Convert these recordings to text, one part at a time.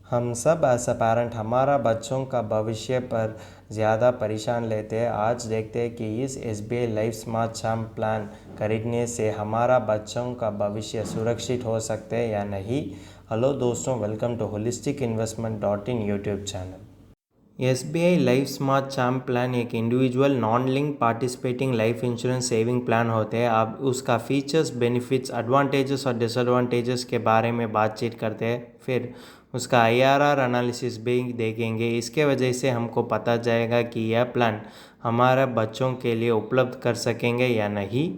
हम सब as a parent हमारा बच्चों का भविष्य पर ज़्यादा परेशान लेते हैं। आज देखते हैं कि इस SBI life smart charm plan खरीदने से हमारा बच्चों का भविष्य सुरक्षित हो सकते हैं या नहीं। हेलो दोस्तों, welcome to holistic investment dot in YouTube channel. SBI life smart charm plan एक individual non link participating life insurance saving plan होते हैं। अब उसका फीचर्स, बेनिफिट्स, एडवांटेजेस और डिसएडवांटेजेस के बारे में बातचीत करते हैं। फिर उसका IRR एनालिसिस भी देखेंगे। इसके वजह से हमको पता जाएगा कि यह प्लान हमारे बच्चों के लिए उपलब्ध कर सकेंगे या नहीं।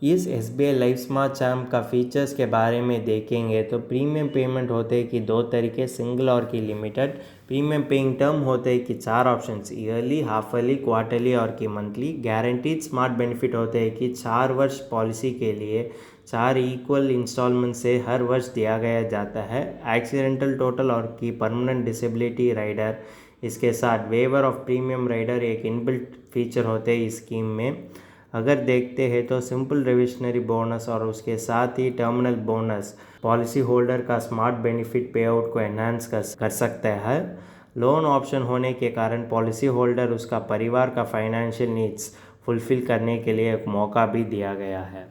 इस SBI लाइफ स्मार्ट चार्म का फीचर्स के बारे में देखेंगे तो प्रीमियम पेमेंट होते हैं कि दो तरीके, सिंगल और की लिमिटेड। प्रीमियम पेइंग टर्म होते हैं कि 4 options, yearly, half yearly, quarterly और की मंथली। गारंटीड स्मार्ट बेनिफिट होते हैं कि 4 वर्ष पॉलिसी के लिए 4 इक्वल इंस्टॉलमेंट से हर वर्ष दिया गया जाता है। एक्सीडेंटल टोटल और की परमानेंट डिसेबिलिटी राइडर, इसके साथ वेवर ऑफ प्रीमियम राइडर एक इनबिल्ट फीचर होते हैं इस स्कीम में। अगर देखते हैं तो सिंपल रिविशनरी बोनस और उसके साथ ही टर्मिनल बोनस पॉलिसी होल्डर का स्मार्ट बेनिफिट पे आउट को एनहांस कर सकता है। लोन ऑप्शन होने के कारण पॉलिसी होल्डर उसका परिवार का फाइनेंशियल नीड्स फुलफिल करने के लिए एक मौका भी दिया गया है।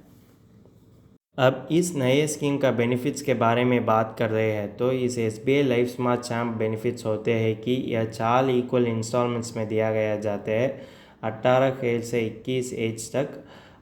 अब इस नए स्कीम का बेनिफिट्स के बारे में बात कर रहे हैं तो इस SBI life smart charm benefits होते हैं कि यह 4 इक्वल इंस्टॉलमेंट्स में दिया गया जाते हैं 18 से 21 एज तक।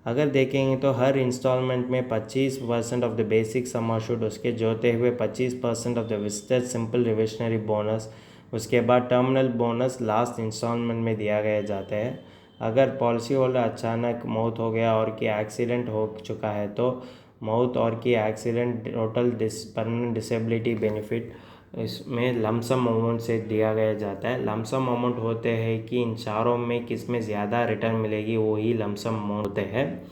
अगर देखेंगे तो हर इंस्टॉलमेंट में 25% of the basic sum assured, उसके जोते हुए 25% of the vested simple reversionary bonus, उसके बाद टर्मिनल बोनस लास्ट इंस्टॉलमेंट में दिया गया जाता है। अगर पॉलिसी होल्डर अचानक मौत हो गया और कि एक्सीडेंट हो चुका है तो मौत और की accident total permanent disability benefit इसमें लमसम अमाउंट से दिया गया जाता है। लमसम अमाउंट होते हैं कि इन चारों में किस में ज़्यादा रिटर्न मिलेगी वो ही लमसम अमाउंट होते हैं।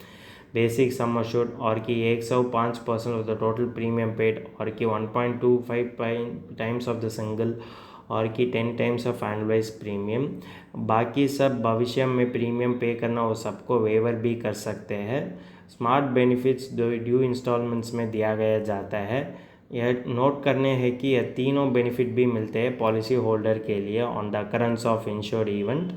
बेसिक सम अश्योर्ड और कि 105% of the total premium paid और कि 1.25 टाइम्स ऑफ द सिंगल और कि 10 टाइम्स ऑफ एनुअलाइज प्रीमियम। बाकी सब भविष्य में प्रीमियम पे करना वो सबको वेवर भी कर सकते हैं। स्मार्ट बेनिफिट्स ड्यू इंस्टॉलमेंट्स में दिया गया जाता है। यह नोट करने हैं कि यह तीनों बेनिफिट भी मिलते हैं पॉलिसी होल्डर के लिए on the occurrence of insured event.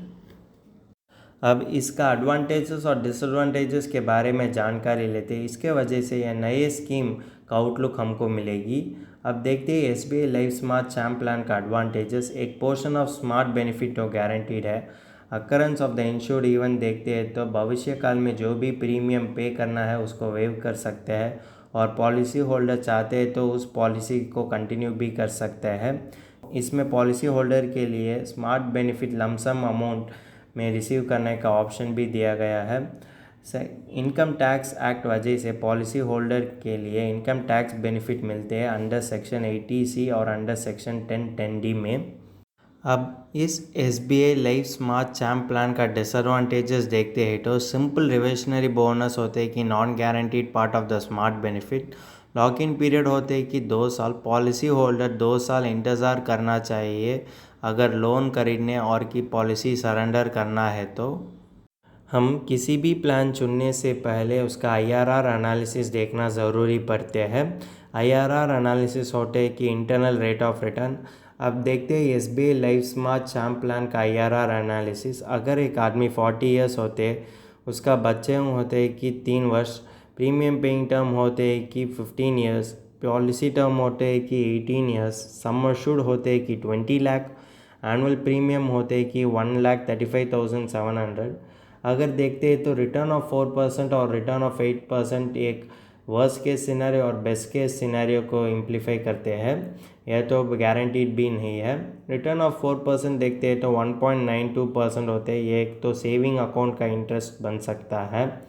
अब इसका एडवांटेजेस और डिसएडवांटेजेस के बारे में जानकारी लेते हैं। इसके वजह से यह नए स्कीम का आउटलुक हमको मिलेगी। अब देखते हैं SBI life smart charm plan का एडवांटेजेस। एक पोर्शन ऑफ स्मार्ट बेनिफिट तो गारंटीड है। Occurrence of the insured event देखते हैं तो भविष्य काल में जो भी प्रीमियम पे करना है उसको वेव कर सकते हैं और पॉलिसी होल्डर चाहते हैं तो उस पॉलिसी को कंटिन्यू भी कर सकते हैं। इसमें पॉलिसी होल्डर के लिए स्मार्ट बेनिफिट लमसम अमाउंट में रिसीव करने का ऑप्शन भी दिया गया है। इनकम टैक्स एक्ट वजह से पॉलिसी होल्डर के लिए इनकम टैक्स बेनिफिट मिलते हैं अंडर सेक्शन 80C और अंडर सेक्शन 1010D में। अब इस SBI life smart charm plan का डिसएडवांटेजेस देखते हैं तो सिंपल रिविशनरी बोनस होते हैं कि non guaranteed part of the smart benefit. Lock in period होते हैं कि 2 साल। पॉलिसी होल्डर 2 साल इंतज़ार करना चाहिए अगर लोन खरीदने और की पॉलिसी सरेंडर करना है तो। हम किसी भी प्लान चुनने से पहले उसका IRR एनालिसिस देखना ज़रूरी पड़ते हैं। IRR एनालिसिस होते हैं कि इंटरनल रेट ऑफ रिटर्न। अब देखते हैं SBI life smart charm plan का IRR एनालिसिस। अगर एक आदमी 40 ईयर्स होते उसका बच्चे होते हैं कि 3 वर्ष, प्रीमियम पेइंग टर्म होते हैं कि 15 ईयर्स, पॉलिसी टर्म होते हैं कि 18 ईयर्स, सम अश्योर्ड होते हैं कि 20 लाख, एनुअल प्रीमियम होते हैं कि 1,35,700। अगर देखते हैं तो रिटर्न ऑफ 4% और रिटर्न ऑफ 8% एक वर्स्ट केस सिनेरियो और बेस्ट केस सिनेरियो को इम्प्लीफाई करते हैं। यह तो गारंटीड भी नहीं है। रिटर्न ऑफ 4% देखते हैं तो 1.92% होते हैं, ये एक तो सेविंग अकाउंट का इंटरेस्ट बन सकता है।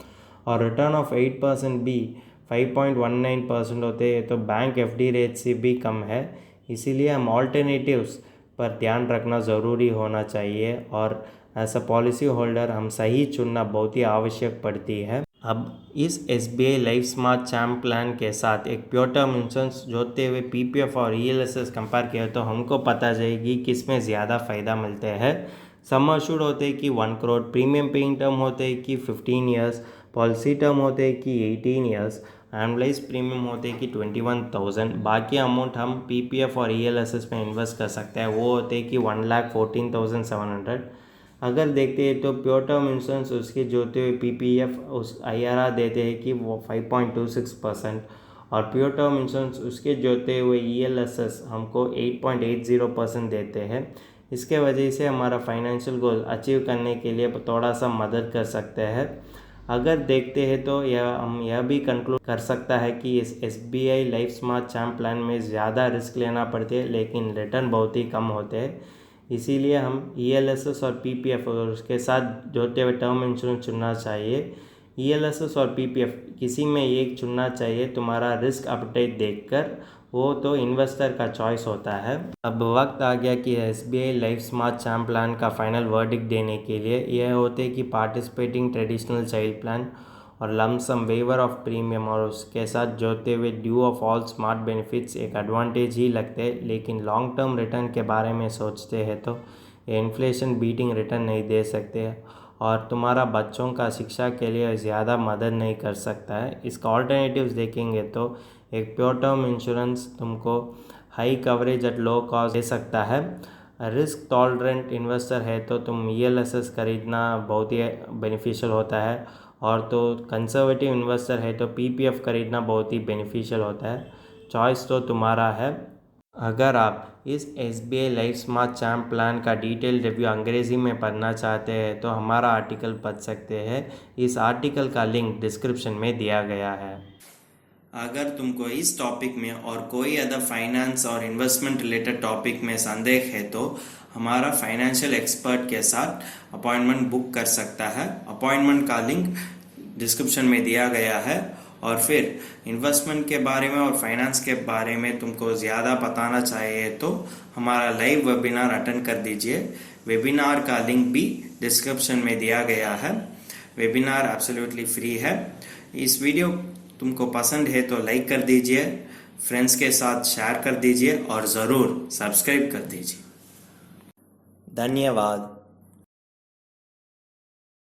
और रिटर्न ऑफ 8% भी 5.19% होते हैं तो बैंक FD रेट से भी कम है। इसीलिए हम ऑल्टरनेटिव्स पर ध्यान रखना ज़रूरी होना चाहिए और एज अ पॉलिसी होल्डर हम सही चुनना बहुत ही आवश्यक पड़ती है। अब इस SBI life smart charm plan के साथ एक प्योर टर्म इंश्योरेंस जोड़ते हुए PPF और ELSS कंपेयर किया तो हमको पता जाएगी किस में ज़्यादा फ़ायदा मिलते हैं। सम अश्योर्ड होते हैं कि 1 करोड़, प्रीमियम पेइंग टर्म होते हैं कि 15 ईयर्स, पॉलिसी टर्म होते हैं कि 18 ईयर्स। एनुअलाइज प्रीमियम होते हैं कि 21,000। बाकी अमाउंट हम पीपीएफ और ईएलएसएस में इन्वेस्ट कर सकते हैं, वो होते हैं कि 1,14,700। अगर देखते हैं तो प्योर टर्म इंश्योरेंस उसके जोते हुए पीपीएफ उस आईआरआर देते हैं कि वो 5.26%, और प्योर टर्म इंश्योरेंस उसके जोते हुए ईएलएसएस हमको 8.80% देते हैं। इसके वजह से हमारा फाइनेंशियल गोल अचीव करने के लिए थोड़ा सा मदद कर सकते हैं। अगर देखते हैं तो हम यह भी कंक्लूड कर सकता है कि इस SBI life smart champ plan में ज़्यादा रिस्क लेना पड़ते हैं लेकिन रिटर्न बहुत ही कम होते हैं। इसीलिए हम ईएलएसएस और पीपीएफ और उसके साथ जोड़ते हुए टर्म इंश्योरेंस चुनना चाहिए। ईएलएसएस और पीपीएफ किसी में एक चुनना चाहिए, तुम्हारा रिस्क अपडेट देखकर, वो तो इन्वेस्टर का चॉइस होता है। अब वक्त आ गया कि SBI life smart champ plan का फाइनल वर्डिक्ट देने के लिए। यह होते कि पार्टिसिपेटिंग ट्रेडिशनल चाइल्ड प्लान और लमसम वेवर ऑफ प्रीमियम और उसके साथ जोड़ते हुए due of all smart benefits एक एडवांटेज ही लगते हैं, लेकिन लॉन्ग टर्म रिटर्न के बारे में सोचते हैं तो ये इन्फ्लेशन बीटिंग रिटर्न नहीं दे सकते और तुम्हारा बच्चों का शिक्षा के लिए ज़्यादा मदद नहीं कर सकता है। इसका ऑल्टरनेटिव्स देखेंगे तो एक प्योर टर्म इंश्योरेंस तुमको high coverage at low cost दे सकता है। रिस्क टॉलरेंट इन्वेस्टर है तो तुम ईएलएसएस खरीदना बहुत ही बेनिफिशियल होता है, और तो कंजर्वेटिव इन्वेस्टर है तो पीपीएफ खरीदना बहुत ही बेनिफिशियल होता है। चॉइस तो तुम्हारा है। अगर आप इस SBI life smart champ plan का डिटेल रिव्यू अंग्रेज़ी में पढ़ना चाहते हैं तो हमारा आर्टिकल पढ़ सकते हैं। इस आर्टिकल का लिंक डिस्क्रिप्शन में दिया गया है। अगर तुमको इस टॉपिक में और कोई अदर फाइनेंस और इन्वेस्टमेंट रिलेटेड टॉपिक में संदेह है तो हमारा फाइनेंशियल एक्सपर्ट के साथ अपॉइंटमेंट बुक कर सकता है। अपॉइंटमेंट का लिंक डिस्क्रिप्शन में दिया गया है। और फिर इन्वेस्टमेंट के बारे में और फाइनेंस के बारे में तुमको ज़्यादा बताना चाहिए तो हमारा लाइव वेबिनार अटेंड कर दीजिए। वेबिनार का लिंक भी डिस्क्रिप्शन में दिया गया है। वेबिनार एब्सोल्युटली फ्री है। इस वीडियो तुमको पसंद है तो लाइक कर दीजिए, फ्रेंड्स के साथ शेयर कर दीजिए और ज़रूर सब्सक्राइब कर दीजिए। धन्यवाद।